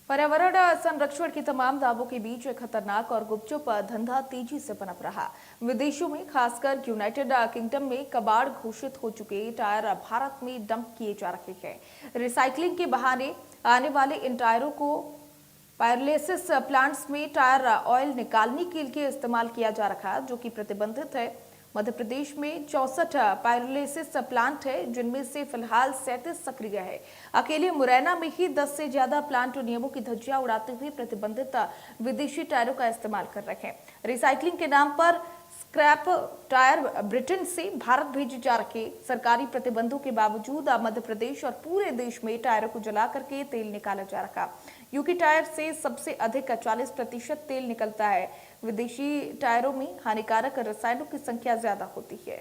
पर्यावरण संरक्षण के तमाम दावों के बीच एक खतरनाक और गुपचुप धंधा तेजी से पनप रहा। विदेशों में खासकर यूनाइटेड किंगडम में कबाड़ घोषित हो चुके टायर भारत में डंप किए जा रहे हैं। रिसाइकलिंग के बहाने आने वाले इन टायरों को पायरोलिसिस प्लांट्स में टायर ऑयल निकालने के लिए इस्तेमाल किया जा रहा है, जो कि प्रतिबंधित है। मध्य प्रदेश में 64 पायरोलिसिस प्लांट है, जिनमें से फिलहाल 37 सक्रिय है। अकेले मुरैना में ही 10 से ज्यादा प्लांट नियमों की धज्जियां उड़ाते हुए प्रतिबंधित विदेशी टायरों का इस्तेमाल कर रहे हैं। रिसाइकलिंग के नाम पर स्क्रैप टायर ब्रिटेन से भारत भेजे जा रहे। सरकारी प्रतिबंधों के बावजूद मध्य प्रदेश और पूरे देश में टायरों को जला करके तेल निकाला जा रहा। यूके टायर से सबसे अधिक 40% तेल निकलता है। विदेशी टायरों में हानिकारक रसायनों की संख्या ज्यादा होती है।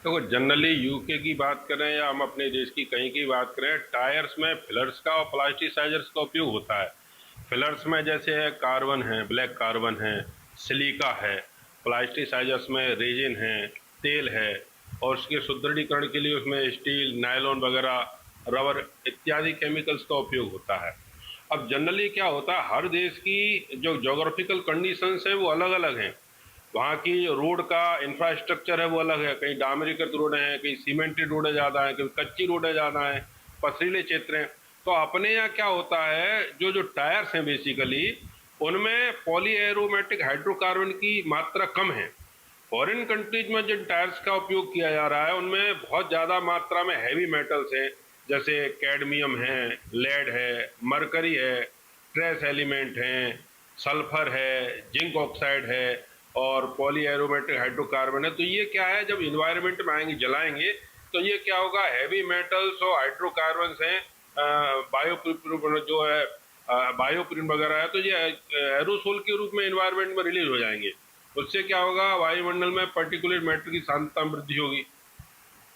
देखो, जनरली यूके की बात करें या हम अपने देश की कहीं की बात करें, टायर्स में फिलर्स का और प्लास्टिसाइजर्स का उपयोग होता है। फिलर्स में जैसे है कार्बन है, ब्लैक कार्बन है, सिलिका है। प्लास्टिसाइजर्स में रेजिन है, तेल है, और उसके सुदृढ़ीकरण के लिए उसमें स्टील, नायलॉन वगैरह, रबर इत्यादि केमिकल्स का उपयोग होता है। अब जनरली क्या होता है, हर देश की जो जोग्राफिकल कंडीशंस है वो अलग अलग हैं। वहाँ की रोड का इंफ्रास्ट्रक्चर है वो अलग है। कहीं डामरीकृत रोडें हैं, कहीं सीमेंटेड रोडें ज़्यादा हैं, कहीं कच्ची रोडें ज़्यादा हैं, पथरीले क्षेत्र हैं। तो अपने यहाँ क्या होता है, जो जो टायर्स हैं बेसिकली उनमें पॉली एरोमेटिक हाइड्रोकार्बन की मात्रा कम है। फॉरेन कंट्रीज में जिन टायर्स का उपयोग किया जा रहा है उनमें बहुत ज़्यादा मात्रा में हैवी मेटल्स हैं, जैसे कैडमियम है, लेड है, मरकरी है, ट्रेस एलिमेंट हैं, सल्फर है, जिंक ऑक्साइड है और पॉली एरोमेटिक हाइड्रोकार्बन है। तो ये क्या है, जब इन्वायरमेंट में आएंगे जलाएंगे तो ये क्या होगा, हैवी मेटल्स और हाइड्रोकार्बन हैं, बायोप्रिन जो है, बायोप्रिन वगैरह है, तो ये एरोसोल के रूप में इन्वायरमेंट में रिलीज हो जाएंगे। उससे क्या होगा, वायुमंडल में पर्टिकुलर मैटर की सांद्रता में वृद्धि होगी,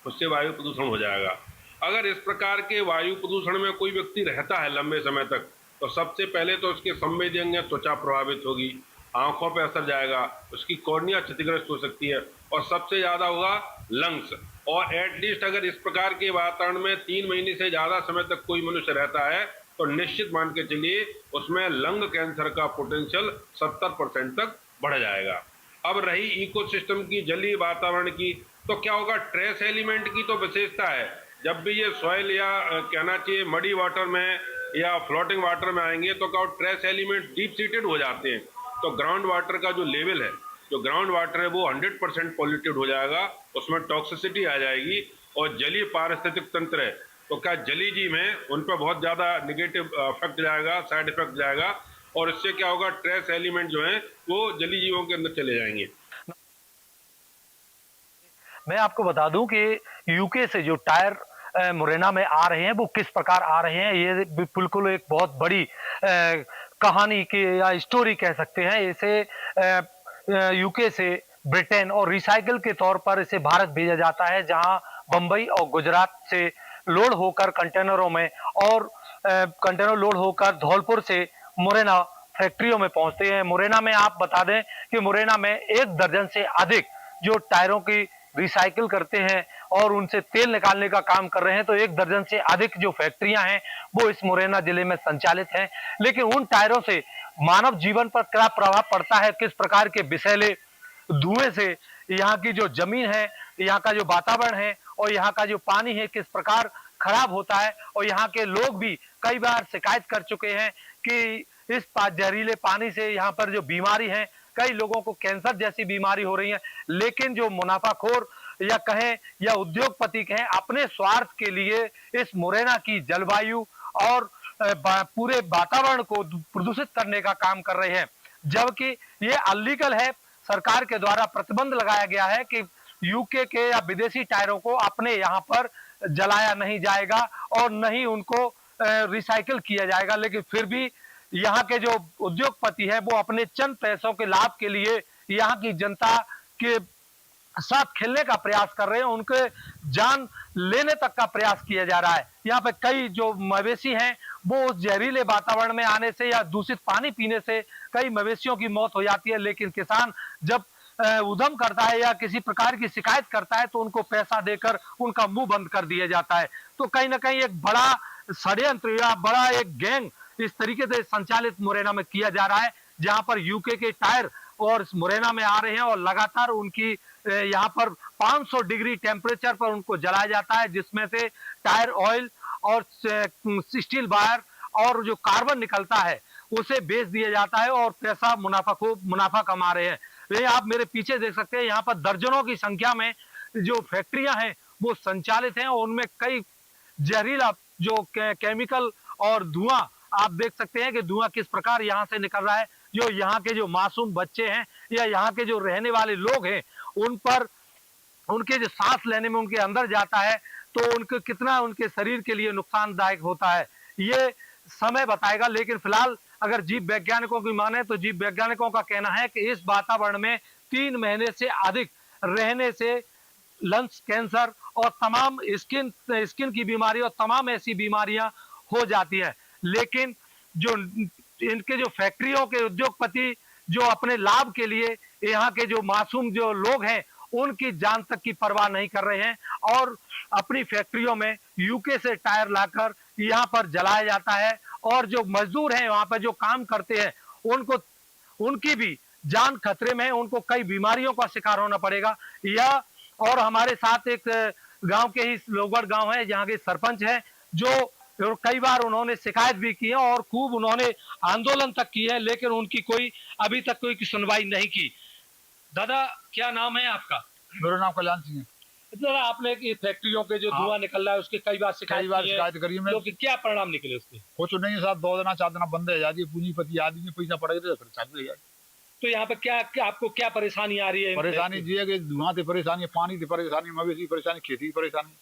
उससे वायु प्रदूषण हो जाएगा। अगर इस प्रकार के वायु प्रदूषण में कोई व्यक्ति रहता है लंबे समय तक, तो सबसे पहले तो उसके संवेदी अंग त्वचा प्रभावित होगी, आंखों पर असर जाएगा, उसकी कॉर्निया क्षतिग्रस्त हो सकती है, और सबसे ज़्यादा होगा लंग्स। और एटलीस्ट अगर इस प्रकार के वातावरण में 3 महीने से ज़्यादा समय तक कोई मनुष्य रहता है तो निश्चित मान के चलिए उसमें लंग कैंसर का पोटेंशियल 70% तक बढ़ जाएगा। अब रही इकोसिस्टम की, जलीय वातावरण की, तो क्या होगा, ट्रेस एलिमेंट की तो विशेषता है, जब भी ये सॉइल या कहना चाहिए मडी वाटर में या फ्लोटिंग वाटर में आएंगे तो क्या ट्रेस एलिमेंट डीप सीटेड हो जाते हैं। तो ग्राउंड वाटर का जो लेवल है, जो ग्राउंड वाटर है वो 100% पॉल्यूटेड हो जाएगा, उसमें टॉक्सिसिटी आ जाएगी। और जलीय पारिस्थितिक तंत्र है, तो क्या जलीय जीव हैं उन पर बहुत ज़्यादा निगेटिव इफेक्ट जाएगा, साइड इफेक्ट जाएगा, और इससे क्या होगा, ट्रेस एलिमेंट जो हैं वो जलीय जीवों के अंदर चले जाएंगे। मैं आपको बता दूं कि यूके से जो टायर मुरैना में आ रहे हैं वो किस प्रकार आ रहे हैं, ये बिल्कुल एक बहुत बड़ी कहानी की या स्टोरी कह सकते हैं। इसे यूके से ब्रिटेन और रिसाइकल के तौर पर इसे भारत भेजा जाता है, जहां बंबई और गुजरात से लोड होकर कंटेनरों में और कंटेनर लोड होकर धौलपुर से मुरैना फैक्ट्रियों में पहुंचते हैं। मुरैना में आप बता दें कि मुरैना में 1 दर्जन से अधिक जो टायरों की रिसाइकिल करते हैं और उनसे तेल निकालने का काम कर रहे हैं, तो 1 दर्जन से अधिक जो फैक्ट्रियां हैं वो इस मुरैना जिले में संचालित हैं। लेकिन उन टायरों से मानव जीवन पर क्या प्रभाव पड़ता है, किस प्रकार के विषैले धुएं से यहाँ की जो जमीन है, यहाँ का जो वातावरण है और यहाँ का जो पानी है किस प्रकार खराब होता है, और यहाँ के लोग भी कई बार शिकायत कर चुके हैं कि इस जहरीले पानी से यहाँ पर जो बीमारी है, कई लोगों को कैंसर जैसी बीमारी हो रही है। लेकिन जो मुनाफाखोर या कहें या उद्योगपति कहें, अपने स्वार्थ के लिए इस मुरैना की जलवायु और पूरे वातावरण को प्रदूषित करने का काम कर रहे हैं, जबकि ये अलीगल है। सरकार के द्वारा प्रतिबंध लगाया गया है कि यूके के या विदेशी टायरों को अपने यहाँ पर जलाया नहीं जाएगा और न ही उनको रिसाइकिल किया जाएगा। लेकिन फिर भी यहाँ के जो उद्योगपति है वो अपने चंद पैसों के लाभ के लिए यहाँ की जनता के साथ खेलने का प्रयास कर रहे हैं, उनके जान लेने तक का प्रयास किया जा रहा है। यहाँ पे कई जो मवेशी हैं वो उस जहरीले वातावरण में आने से या दूषित पानी पीने से कई मवेशियों की मौत हो जाती है। लेकिन किसान जब उधम करता है या किसी प्रकार की शिकायत करता है तो उनको पैसा देकर उनका मुंह बंद कर दिया जाता है। तो कहीं ना कहीं एक बड़ा षड्यंत्र या बड़ा एक गैंग इस तरीके से संचालित मुरैना में किया जा रहा है, जहां पर यूके के टायर और मुरैना में आ रहे हैं और लगातार उनकी यहाँ पर 500 डिग्री टेम्परेचर पर उनको जलाया जाता है, जिसमें से टायर ऑयल और स्टील वायर और जो कार्बन निकलता है उसे बेच दिया जाता है और पैसा मुनाफा कमा रहे हैं। ये आप मेरे पीछे देख सकते हैं, यहाँ पर दर्जनों की संख्या में जो फैक्ट्रियां हैं वो संचालित हैं और उनमें कई जहरीला जो केमिकल और धुआं आप देख सकते हैं कि धुआं किस प्रकार यहाँ से निकल रहा है। जो यहाँ के जो मासूम बच्चे हैं या यहाँ के जो रहने वाले लोग हैं उन पर उनके जो सांस लेने में उनके अंदर जाता है तो उनको कितना उनके शरीर के लिए नुकसानदायक होता है ये समय बताएगा। लेकिन फिलहाल अगर जीव वैज्ञानिकों की माने तो जीव वैज्ञानिकों का कहना है कि इस वातावरण में 3 महीने से अधिक रहने से लंग्स कैंसर और तमाम स्किन की बीमारी और तमाम ऐसी बीमारियां हो जाती है। लेकिन जो इनके जो फैक्ट्रियों के उद्योगपति जो अपने लाभ के लिए यहाँ के जो मासूम जो लोग हैं उनकी जान तक की परवाह नहीं कर रहे हैं और अपनी फैक्ट्रियों में यूके से टायर लाकर यहाँ पर जलाया जाता है और जो मजदूर हैं वहां पर जो काम करते हैं उनकी भी जान खतरे में है, उनको कई बीमारियों का शिकार होना पड़ेगा। यह और हमारे साथ एक गांव के ही लोगड़ गांव है जहां के सरपंच है जो कई बार उन्होंने शिकायत भी की है और खूब उन्होंने आंदोलन तक की है, लेकिन उनकी कोई अभी तक कोई सुनवाई नहीं की। दादा क्या नाम है आपका? मेरा नाम कल्याण सिंह है। दादा आपने फैक्ट्रियों के जो धुआं निकल रहा है उसके कई बार शिकायत करी है। तो क्या परिणाम निकले उसके? कुछ नहीं साहब, 2 दिन 4 दिन बंद है जाती है, पूंजीपति आदमी पैसा पड़ेगा फिर चालू है जाती। तो यहाँ पे क्या आपको क्या परेशानी आ रही है? परेशानी ये है कि धुआं से परेशानी, पानी से परेशानी, मवेशी परेशानी, खेती की परेशानी।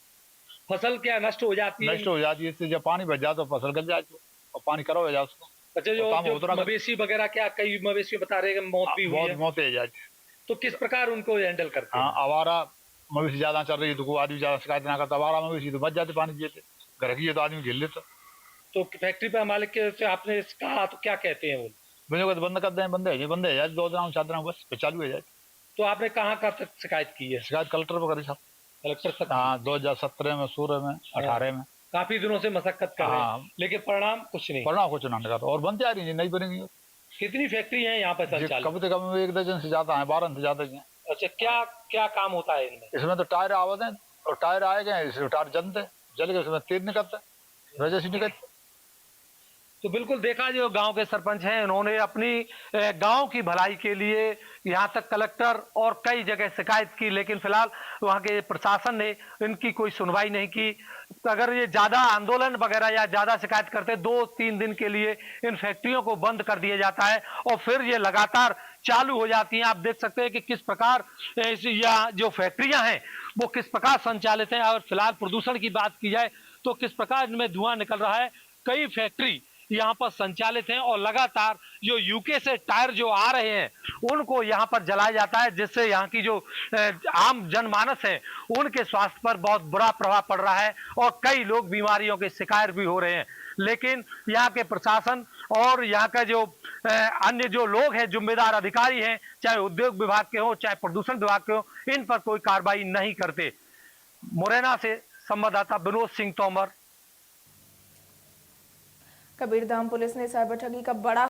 फसल क्या नष्ट हो जाती है? नष्ट हो जाती है, इससे जब पानी बच जाए तो फसल गल जाए और पानी करो हो जाए उसको। अच्छा जो मवेशी वगैरह क्या कई मवेशी बता रहे हैं मौत भी हुई है? मौत है जाती। तो किस प्रकार उनको हैंडल करते हैं? हाँ, आवारा मवेशी ज्यादा चल रही है तो कोई आदमी ज्यादा शिकायत ना करता, आवारा मवेशी तो बच जाते पानी देते, घर की है तो आदमी झेल लेता। तो फैक्ट्री पे मालिक से आपने कहा तो क्या कहते हैं वो? मुझे कहते बंद कर दें, बंद है जाए 2 दिन 4 दिन बस चालू है जाए। तो आपने कहाँ तक शिकायत की है? शिकायत कलेक्टर पर करी साहब। कलेक्टर तक? हाँ, 2017 में, 16 में, 18 में। काफी दिनों से मशक्कत कर रहे हैं, लेकिन परिणाम कुछ नहीं। परिणाम कुछ ना निकला और बनते आ रही है, नहीं बनेंगी। कितनी फैक्ट्री है यहाँ पर संचालित? कम से कम 1 दर्जन से ज्यादा है, 12 से ज्यादा है। अच्छा क्या काम होता है इनमें? इसमें तो टायर आवत है और टायर आए गए, इसमें टायर जल के उसमें तेल निकलता है, वजह से निकलता। तो बिल्कुल देखा जो गांव के सरपंच हैं उन्होंने अपनी गांव की भलाई के लिए यहाँ तक कलेक्टर और कई जगह शिकायत की, लेकिन फिलहाल वहाँ के प्रशासन ने इनकी कोई सुनवाई नहीं की। अगर ये ज्यादा आंदोलन वगैरह या ज्यादा शिकायत करते 2-3 दिन के लिए इन फैक्ट्रियों को बंद कर दिया जाता है और फिर ये लगातार चालू हो जाती हैं। आप देख सकते हैं कि किस प्रकार या जो फैक्ट्रियां हैं वो किस प्रकार संचालित हैं। और फिलहाल प्रदूषण की बात की जाए तो किस प्रकार इनमें धुआं निकल रहा है। कई फैक्ट्री यहाँ पर संचालित हैं और लगातार जो यूके से टायर जो आ रहे हैं उनको यहाँ पर जलाया जाता है, जिससे यहाँ की जो आम जनमानस है उनके स्वास्थ्य पर बहुत बुरा प्रभाव पड़ रहा है और कई लोग बीमारियों के शिकार भी हो रहे हैं। लेकिन यहाँ के प्रशासन और यहाँ का जो अन्य जो लोग हैं जिम्मेदार अधिकारी हैं, चाहे उद्योग विभाग के हो चाहे प्रदूषण विभाग के हो, इन पर कोई कार्रवाई नहीं करते। मुरैना से संवाददाता विनोद सिंह तोमर। कबीरधाम पुलिस ने साइबर ठगी का बड़ा